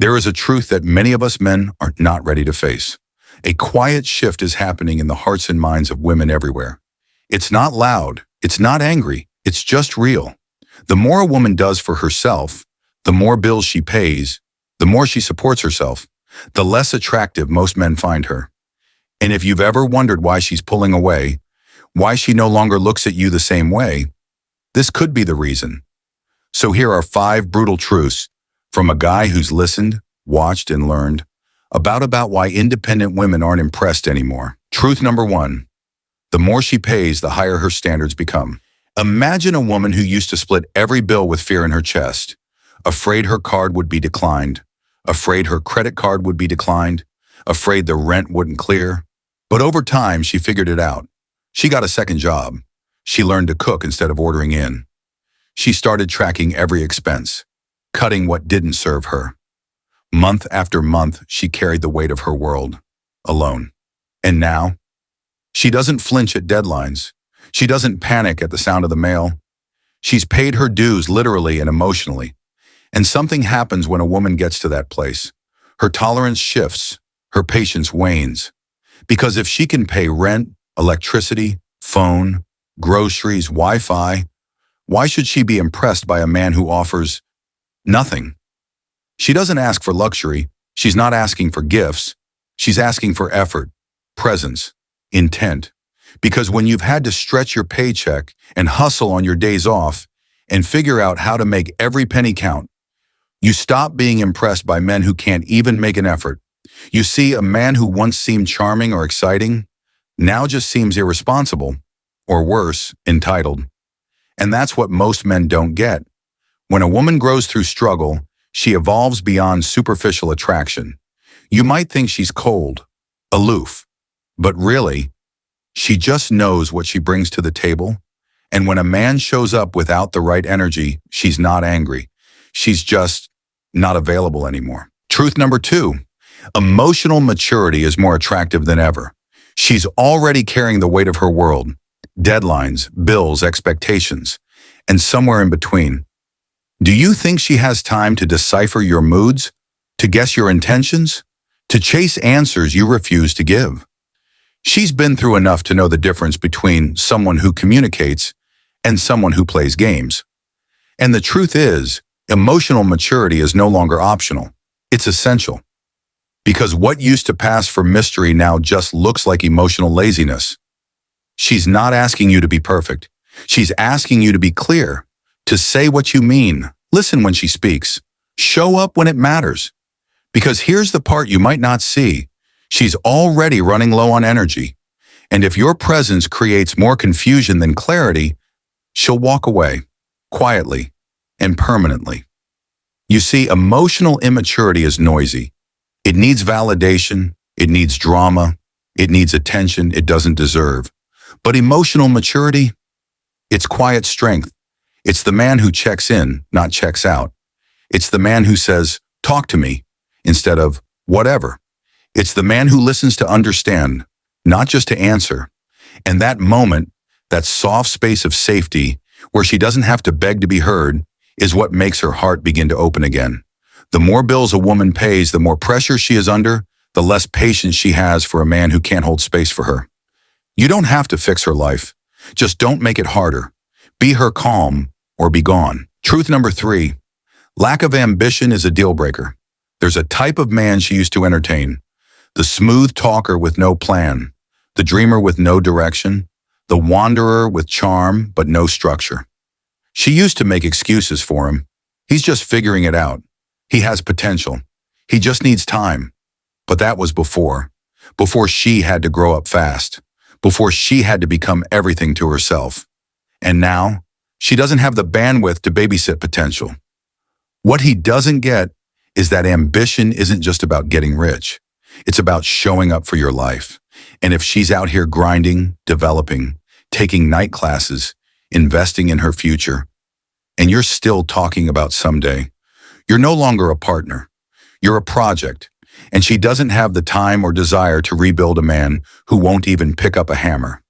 There is a truth that many of us men are not ready to face. A quiet shift is happening in the hearts and minds of women everywhere. It's not loud, it's not angry, it's just real. The more a woman does for herself, the more bills she pays, the more she supports herself, the less attractive most men find her. And if you've ever wondered why she's pulling away, why she no longer looks at you the same way, this could be the reason. So here are 5 brutal truths from a guy who's listened, watched, and learned about why independent women aren't impressed anymore. Truth number 1. The more she pays, the higher her standards become. Imagine a woman who used to split every bill with fear in her chest, afraid her card would be declined, afraid her credit card would be declined, afraid the rent wouldn't clear. But over time, she figured it out. She got a second job. She learned to cook instead of ordering in. She started tracking every expense, cutting what didn't serve her. Month after month, she carried the weight of her world, alone. And now, she doesn't flinch at deadlines. She doesn't panic at the sound of the mail. She's paid her dues literally and emotionally. And something happens when a woman gets to that place. Her tolerance shifts, her patience wanes. Because if she can pay rent, electricity, phone, groceries, Wi-Fi, why should she be impressed by a man who offers nothing? She doesn't ask for luxury. She's not asking for gifts. She's asking for effort, presence, intent. Because when you've had to stretch your paycheck and hustle on your days off and figure out how to make every penny count, you stop being impressed by men who can't even make an effort. You see, a man who once seemed charming or exciting now just seems irresponsible, or worse, entitled. And that's what most men don't get. When a woman grows through struggle, she evolves beyond superficial attraction. You might think she's cold, aloof, but really, she just knows what she brings to the table. And when a man shows up without the right energy, she's not angry. She's just not available anymore. Truth number 2, emotional maturity is more attractive than ever. She's already carrying the weight of her world, deadlines, bills, expectations, and somewhere in between. Do you think she has time to decipher your moods, to guess your intentions, to chase answers you refuse to give? She's been through enough to know the difference between someone who communicates and someone who plays games. And the truth is, emotional maturity is no longer optional. It's essential. Because what used to pass for mystery now just looks like emotional laziness. She's not asking you to be perfect. She's asking you to be clear, to say what you mean, listen when she speaks, show up when it matters. Because here's the part you might not see. She's already running low on energy. And if your presence creates more confusion than clarity, she'll walk away, quietly and permanently. You see, emotional immaturity is noisy. It needs validation, it needs drama, it needs attention it doesn't deserve. But emotional maturity, it's quiet strength. It's the man who checks in, not checks out. It's the man who says, talk to me, instead of whatever. It's the man who listens to understand, not just to answer. And that moment, that soft space of safety, where she doesn't have to beg to be heard, is what makes her heart begin to open again. The more bills a woman pays, the more pressure she is under, the less patience she has for a man who can't hold space for her. You don't have to fix her life. Just don't make it harder. Be her calm or be gone. Truth number 3, lack of ambition is a deal breaker. There's a type of man she used to entertain. The smooth talker with no plan, the dreamer with no direction, the wanderer with charm but no structure. She used to make excuses for him. He's just figuring it out. He has potential. He just needs time. But that was before she had to grow up fast, before she had to become everything to herself. And now, she doesn't have the bandwidth to babysit potential. What he doesn't get is that ambition isn't just about getting rich. It's about showing up for your life. And if she's out here grinding, developing, taking night classes, investing in her future, and you're still talking about someday, you're no longer a partner. You're a project. And she doesn't have the time or desire to rebuild a man who won't even pick up a hammer.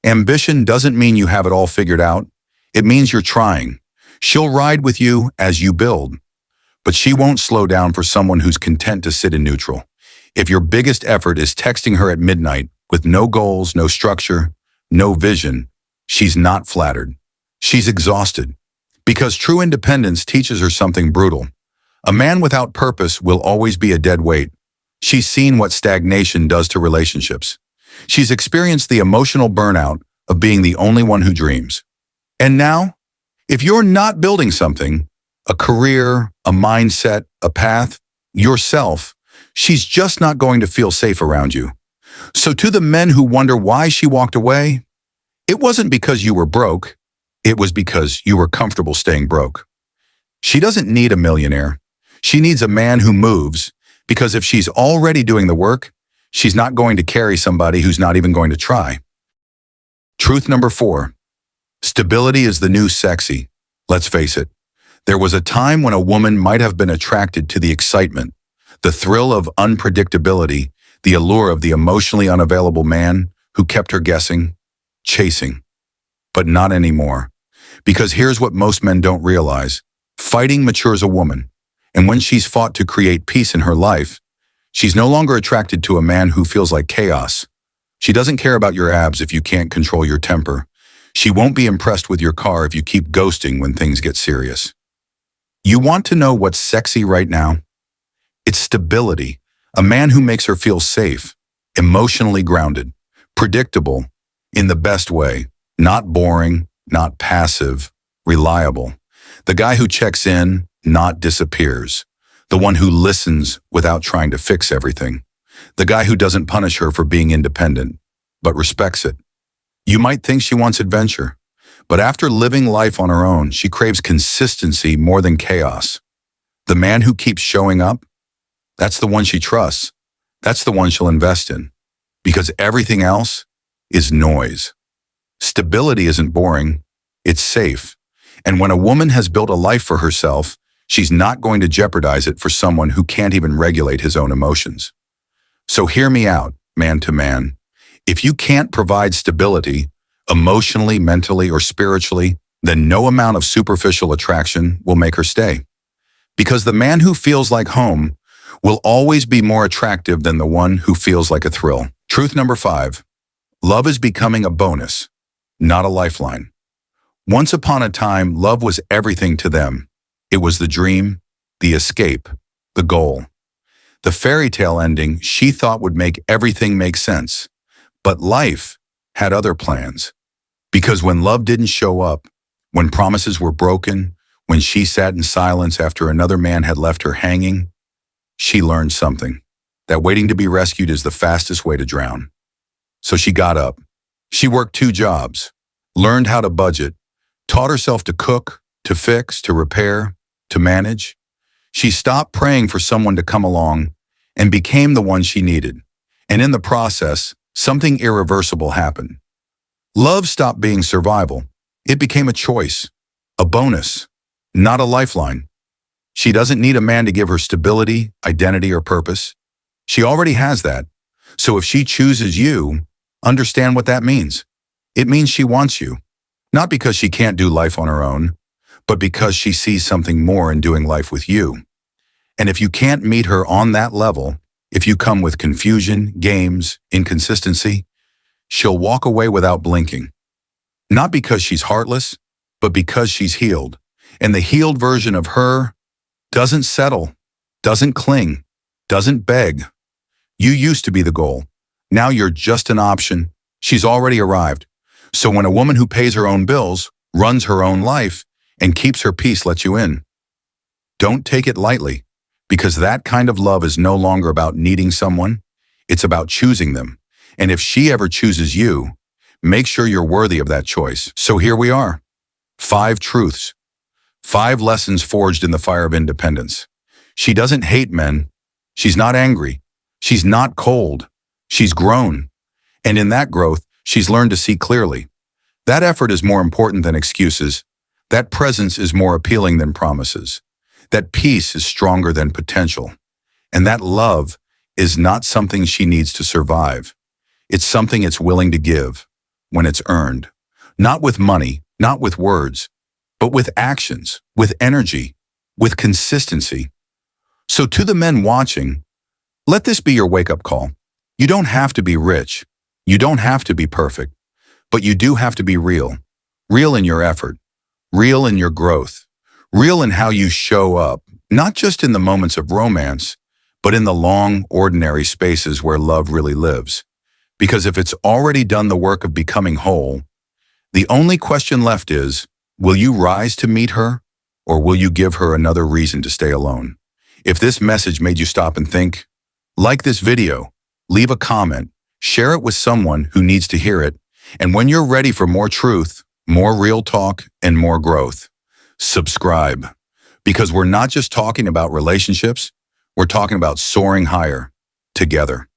Ambition doesn't mean you have it all figured out. It means you're trying. She'll ride with you as you build. but she won't slow down for someone who's content to sit in neutral. If your biggest effort is texting her at midnight with no goals, no structure, no vision, she's not flattered. She's exhausted. Because true independence teaches her something brutal. A man without purpose will always be a dead weight. She's seen what stagnation does to relationships. She's experienced the emotional burnout of being the only one who dreams. And now, if you're not building something, a career, a mindset, a path, yourself, she's just not going to feel safe around you. So to the men who wonder why she walked away, it wasn't because you were broke. It was because you were comfortable staying broke. She doesn't need a millionaire. She needs a man who moves, because if she's already doing the work, she's not going to carry somebody who's not even going to try. Truth number 4. Stability is the new sexy. Let's face it. There was a time when a woman might have been attracted to the excitement, the thrill of unpredictability, the allure of the emotionally unavailable man who kept her guessing, chasing. But not anymore. Because here's what most men don't realize. Fighting matures a woman. And when she's fought to create peace in her life, she's no longer attracted to a man who feels like chaos. She doesn't care about your abs if you can't control your temper. She won't be impressed with your car if you keep ghosting when things get serious. You want to know what's sexy right now? It's stability. A man who makes her feel safe, emotionally grounded, predictable, in the best way, not boring, not passive, reliable. The guy who checks in, not disappears. The one who listens without trying to fix everything. The guy who doesn't punish her for being independent, but respects it. You might think she wants adventure, but after living life on her own, she craves consistency more than chaos. The man who keeps showing up, that's the one she trusts. That's the one she'll invest in. Because everything else is noise. Stability isn't boring, it's safe. And when a woman has built a life for herself, she's not going to jeopardize it for someone who can't even regulate his own emotions. So hear me out, man to man. If you can't provide stability, emotionally, mentally, or spiritually, then no amount of superficial attraction will make her stay. Because the man who feels like home will always be more attractive than the one who feels like a thrill. Truth number 5. Love is becoming a bonus, not a lifeline. Once upon a time, love was everything to them. It was the dream, the escape, the goal. The fairy tale ending she thought would make everything make sense. But life had other plans. Because when love didn't show up, when promises were broken, when she sat in silence after another man had left her hanging, she learned something. That waiting to be rescued is the fastest way to drown. So she got up. She worked 2 jobs, learned how to budget, taught herself to cook, to fix, to repair, to manage. She stopped praying for someone to come along and became the one she needed. And in the process, something irreversible happened. Love stopped being survival. It became a choice, a bonus, not a lifeline. She doesn't need a man to give her stability, identity, or purpose. She already has that. So if she chooses you, understand what that means. It means she wants you, not because she can't do life on her own, but because she sees something more in doing life with you. And if you can't meet her on that level, if you come with confusion, games, inconsistency, she'll walk away without blinking. Not because she's heartless, but because she's healed. And the healed version of her doesn't settle, doesn't cling, doesn't beg. You used to be the goal. Now you're just an option. She's already arrived. So when a woman who pays her own bills, runs her own life, and keeps her peace lets you in, don't take it lightly. Because that kind of love is no longer about needing someone, it's about choosing them. And if she ever chooses you, make sure you're worthy of that choice. So here we are. 5 truths. 5 lessons forged in the fire of independence. She doesn't hate men. She's not angry. She's not cold. She's grown. And in that growth, she's learned to see clearly. That effort is more important than excuses. That presence is more appealing than promises. That peace is stronger than potential. And that love is not something she needs to survive. It's something it's willing to give when it's earned. Not with money, not with words, but with actions, with energy, with consistency. So to the men watching, let this be your wake-up call. You don't have to be rich. You don't have to be perfect. But you do have to be real. Real in your effort. Real in your growth. Real in how you show up, not just in the moments of romance, but in the long, ordinary spaces where love really lives. Because if it's already done the work of becoming whole, the only question left is, will you rise to meet her, or will you give her another reason to stay alone? If this message made you stop and think, like this video, leave a comment, share it with someone who needs to hear it, and when you're ready for more truth, more real talk, and more growth, subscribe. Because we're not just talking about relationships, we're talking about soaring higher together.